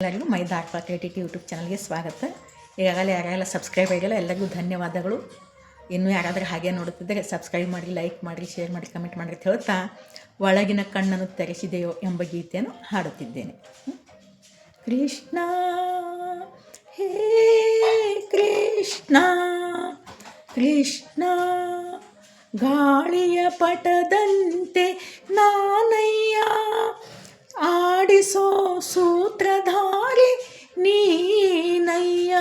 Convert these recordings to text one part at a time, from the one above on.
ಎಲ್ಲರಿಗೂ ಮೈ ದಾಟ್ creativity YouTube ಚಾನಲ್ಗೆ ಸ್ವಾಗತ. ಈಗಾಗಲೇ ಯಾರೆಲ್ಲ ಸಬ್ಸ್ಕ್ರೈಬ್ ಆಗಿಲ್ಲ ಎಲ್ಲರಿಗೂ ಧನ್ಯವಾದಗಳು. ಇನ್ನೂ ಯಾರಾದರೂ ಹಾಗೆ ನೋಡುತ್ತಿದ್ದರೆ ಸಬ್ಸ್ಕ್ರೈಬ್ ಮಾಡಿ, ಲೈಕ್ ಮಾಡಿ, ಶೇರ್ ಮಾಡಿ, ಕಮೆಂಟ್ ಮಾಡಿ ಅಂತ ಹೇಳ್ತಾ ಒಳಗಿನ ಕಣ್ಣನ್ನು ತೆರೆಸಿದೆಯೋ ಎಂಬ ಗೀತೆಯನ್ನು ಹಾಡುತ್ತಿದ್ದೇನೆ. ಕೃಷ್ಣ ಹೇ ಕೃಷ್ಣ ಕೃಷ್ಣ, ಗಾಳಿಯ ಪಟದಂತೆ ನಾನಯ್ಯ, ಆಡಿಸೋ ಸೂತ್ರಧಾರಿ ನೀನಯ್ಯ.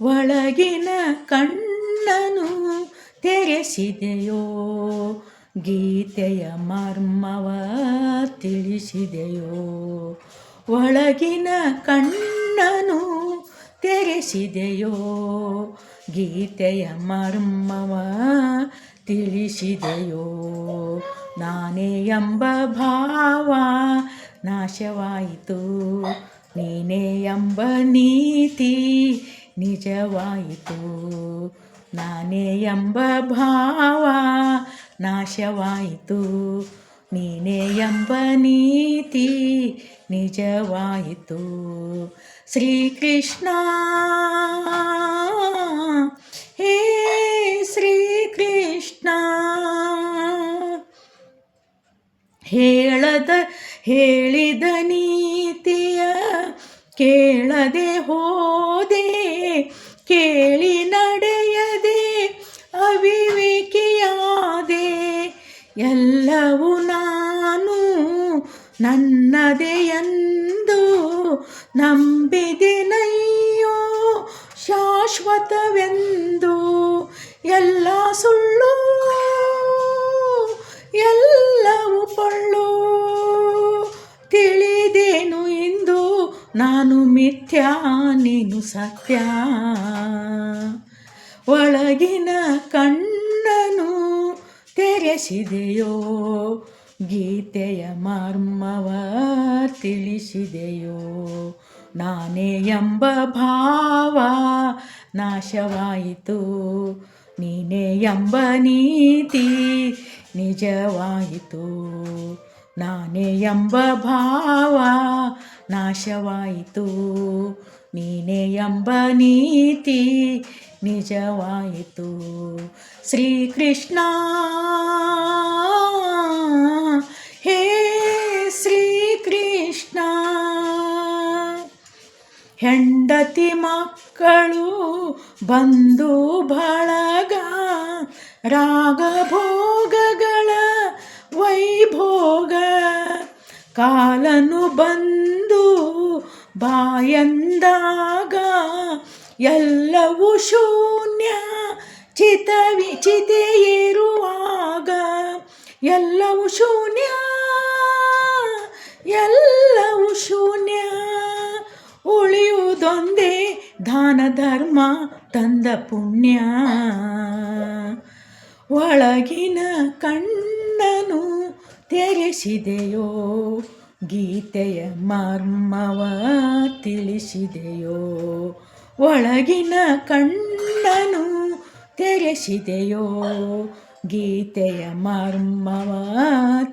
ಒಳಗಿನ ಕಣ್ಣನು ತೆರೆಸಿದೆಯೋ, ಗೀತೆಯ ಮರ್ಮವ ತಿಳಿಸಿದೆಯೋ. ಒಳಗಿನ ಕಣ್ಣನು ತೆರೆಸಿದೆಯೋ, ಗೀತೆಯ ಮರ್ಮವ ತಿಳಿಸಿದೆಯೋ. ನಾನೇ ಎಂಬ ಭಾವ ನಾಶವಾಯಿತು, ನೀನೇ ಎಂಬ ನೀತಿ ನಿಜವಾಯಿತು. ನಾನೇ ಎಂಬ ಭಾವ ನಾಶವಾಯಿತು, ನೀನೇ ಎಂಬ ನೀತಿ ನಿಜವಾಯಿತು. ಶ್ರೀಕೃಷ್ಣ ಹೇ ಶ್ರೀಕೃಷ್ಣ, ಹೇಳಿದ ನೀತಿಯ ಕೇಳದೆ ಹೋದೆ, ಕೇಳಿ ನಡೆಯದೆ ಅವಿವೇಕಿಯಾದೆ. ಎಲ್ಲವೂ ನಾನು ನನ್ನದೇ ಎಂದು ನಂಬಿದೆನಯ್ಯೋ ಶಾಶ್ವತವೆಂದು. ಎಲ್ಲ ಸುಳ್ಳು ಎಲ್ಲವೂ ಪೊಳ್ಳು, ತಿಳಿದೇನು ಇಂದು ನಾನು ಮಿಥ್ಯ ನೀನು ಸತ್ಯ. ಒಳಗಿನ ಕಣ್ಣನು ತೆರೆಸಿದೆಯೋ, ಗೀತೆಯ ಮರ್ಮವ ತಿಳಿಸಿದೆಯೋ. ನಾನೇ ಎಂಬ ಭಾವ ನಾಶವಾಯಿತು, ನೀನೇ ಎಂಬ ನೀತಿ ನಿಜವಾಯಿತು. ನಾನೇ ಎಂಬ ಭಾವ ನಾಶವಾಯಿತು, ನೀನೇ ಎಂಬ ನೀತಿ ನಿಜವಾಯಿತು. ಶ್ರೀಕೃಷ್ಣ ಹೇ ಶ್ರೀಕೃಷ್ಣ, ಹೆಂಡತಿ ಮಕ್ಕಳು ಬಂಧು ಬಳಗ, ರಾಗಭೋಗಗಳ ವೈಭೋಗ, ಕಾಲನು ಬಂದು ಬಾಯಂದಾಗ ಎಲ್ಲವೂ ಶೂನ್ಯ ಚಿತೆಯೇರುವಾಗ. ಎಲ್ಲವೂ ಶೂನ್ಯ ಎಲ್ಲವೂ ಶೂನ್ಯ, ಉಳಿಯುವುದೊಂದೇ ದಾನ ಧರ್ಮ ತಂದ ಪುಣ್ಯ. ಒಳಗಿನ ಕಣ್ಣನು ತೆರೆಸಿದೆಯೋ, ಗೀತೆಯ ಮರ್ಮವ ತಿಳಿಸಿದೆಯೋ. ಒಳಗಿನ ಕಣ್ಣನು ತೆರೆಸಿದೆಯೋ, ಗೀತೆಯ ಮರ್ಮವ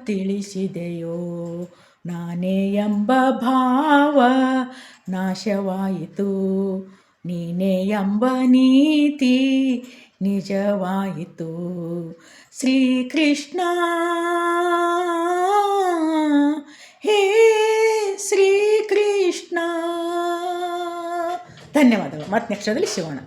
ತಿಳಿಸಿದೆಯೋ. ನಾನೇ ಎಂಬ ಭಾವ ನಾಶವಾಯಿತು, ನೀನೇ ಎಂಬ ನೀತಿ ನಿಜವಾಯಿತು. ಶ್ರೀಕೃಷ್ಣ ಹೇ ಶ್ರೀಕೃಷ್ಣ. ಧನ್ಯವಾದಗಳು. ಮತ್ತೆ ನೆಕ್ಸ್ಟಲ್ಲಿ ಸಿಗೋಣ.